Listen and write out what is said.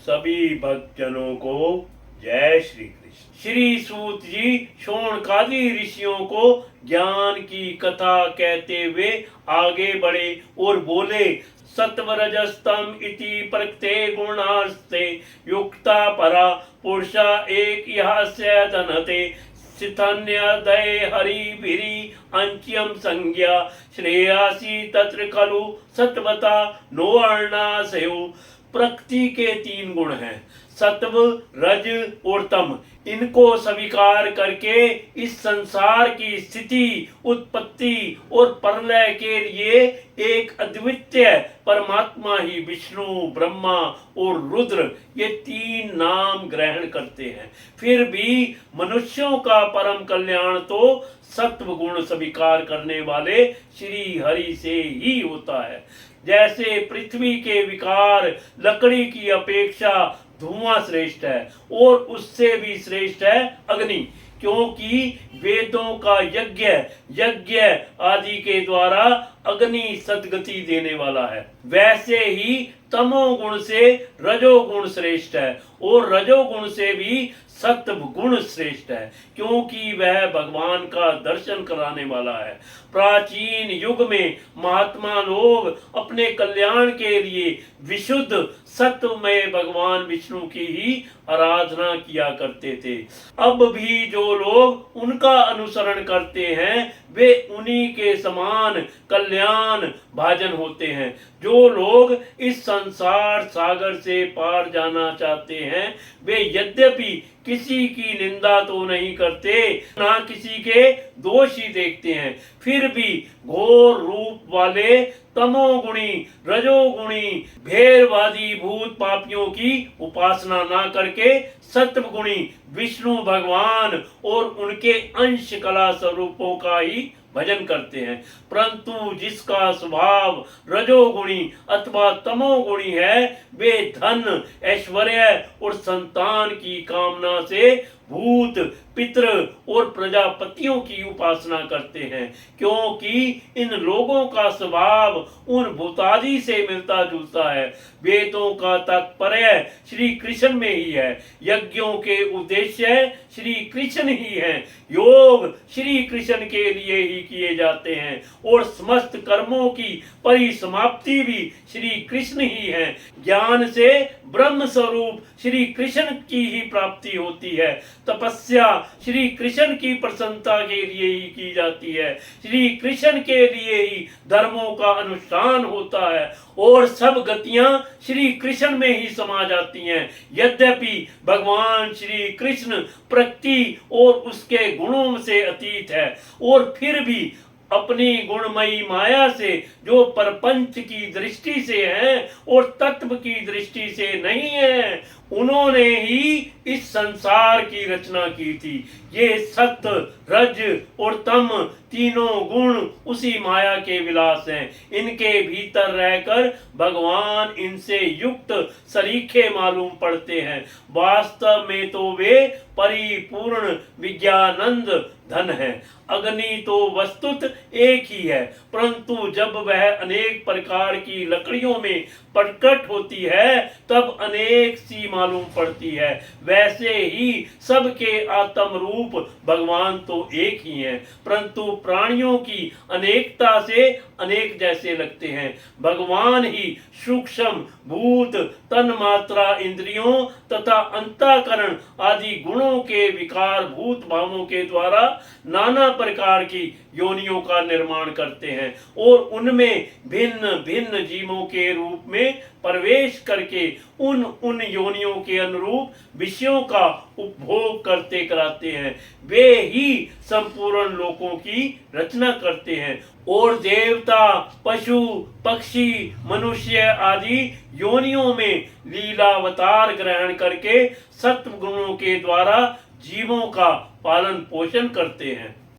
सभी भक्तजनों को जय श्री कृष्ण। श्री सूत जी शौनकादि ऋषियों को ज्ञान की कथा कहते हुए आगे बढ़े और बोले, सत्वरजस्तम इति प्रकृते गुणास्ते युक्ता परा पुरुषा एक यस्य धनते सितन्यदय हरिभिरी अंच्यम संज्ञा श्रेयासी तत्र खलु सत्वता नो अर्णासयो। प्रकृति के 3 गुण हैं, सत्व, रज और तम। इनको स्वीकार करके इस संसार की स्थिति, उत्पत्ति और प्रलय के लिए एक अद्वितीय परमात्मा ही विष्णु, ब्रह्मा और रुद्र ये 3 नाम ग्रहण करते हैं। फिर भी मनुष्यों का परम कल्याण तो सत्व गुण स्वीकार करने वाले श्री हरि से ही होता है। जैसे पृथ्वी के विकार लकड़ी की अपेक्षा धुआं श्रेष्ठ है और उससे भी श्रेष्ठ है अग्नि, क्योंकि वेदों का यज्ञ आदि के द्वारा अग्नि सद्गति देने वाला है। वैसे ही तमोगुण से रजोगुण श्रेष्ठ है और रजोगुण से भी सत्व गुण श्रेष्ठ है, क्योंकि वह भगवान का दर्शन कराने वाला है। प्राचीन युग में महात्मा लोग अपने कल्याण के लिए विशुद्ध सत्वमय भगवान विष्णु की ही आराधना किया करते थे। अब भी जो लोग उनका अनुसरण करते हैं वे उन्हीं के समान कल्याण भाजन होते हैं। जो लोग इस संसार सागर से पार जाना चाहते हैं वे यद्यपि किसी की निंदा तो नहीं करते, ना किसी के दोष ही देखते हैं, फिर भी घोर रूप वाले तमोगुणी, रजोगुणी, भेदवादी भूत पापियों की उपासना ना करके सत्वगुणी विष्णु भगवान और उनके अंश कला स्वरूपों का ही भजन करते हैं। परंतु जिसका स्वभाव रजोगुणी अथवा तमोगुणी है वे धन, ऐश्वर्य और संतान की कामना से भूत, पितृ और प्रजापतियों की उपासना करते हैं, क्योंकि इन लोगों का स्वभाव उन भूतादि से मिलता जुलता है। वेदों का तात्पर्य श्री कृष्ण में ही है, यज्ञों के उद्देश्य श्री कृष्ण ही हैं, योग श्री कृष्ण के लिए ही किए जाते हैं और समस्त कर्मों की परिसमाप्ति भी श्री कृष्ण ही है। ज्ञान से ब्रह्म स्वरूप श्री कृष्ण की ही प्राप्ति होती है। तपस्या श्री कृष्ण की प्रसन्नता के लिए ही की जाती है, श्री कृष्ण के लिए ही धर्मों का अनुष्ठान होता है और सब गतियां श्री कृष्ण में ही समा जाती हैं। यद्यपि भगवान श्री कृष्ण प्रकृति और उसके गुणों से अतीत है और फिर भी अपनी गुणमयी माया से जो परपंच की दृष्टि से है और तत्व की दृष्टि से नहीं है, उन्होंने ही इस संसार की रचना की थी। ये सत्य, रज और तम तीनों गुण उसी माया के विलास हैं। इनके भीतर रहकर भगवान इनसे युक्त सरीखे मालूम पड़ते हैं। वास्तव में तो वे परिपूर्ण विज्ञानंद धन है। अग्नि तो वस्तुत एक ही है, परंतु जब वह अनेक प्रकार की लकड़ियों में प्रकट होती है तब अनेक सी मालूम पड़ती है। वैसे ही सबके आत्म रूप भगवान तो एक ही हैं, परंतु प्राणियों की अनेकता से अनेक जैसे लगते हैं। भगवान ही सूक्ष्म भूत, तन मात्रा, इंद्रियों तथा अंतःकरण आदि गुणों के विकार भूत भावों के द्वारा नाना प्रकार की योनियों का निर्माण करते हैं और उनमें भिन्न भिन्न जीवों के रूप में प्रवेश करके उन योनियों के अनुरूप विषयों का उपभोग करते कराते हैं। वे ही संपूर्ण लोकों की रचना करते हैं और देवता, पशु, पक्षी, मनुष्य आदि योनियों में लीलावतार ग्रहण करके सत्व गुणों के द्वारा जीवों का पालन पोषण करते हैं।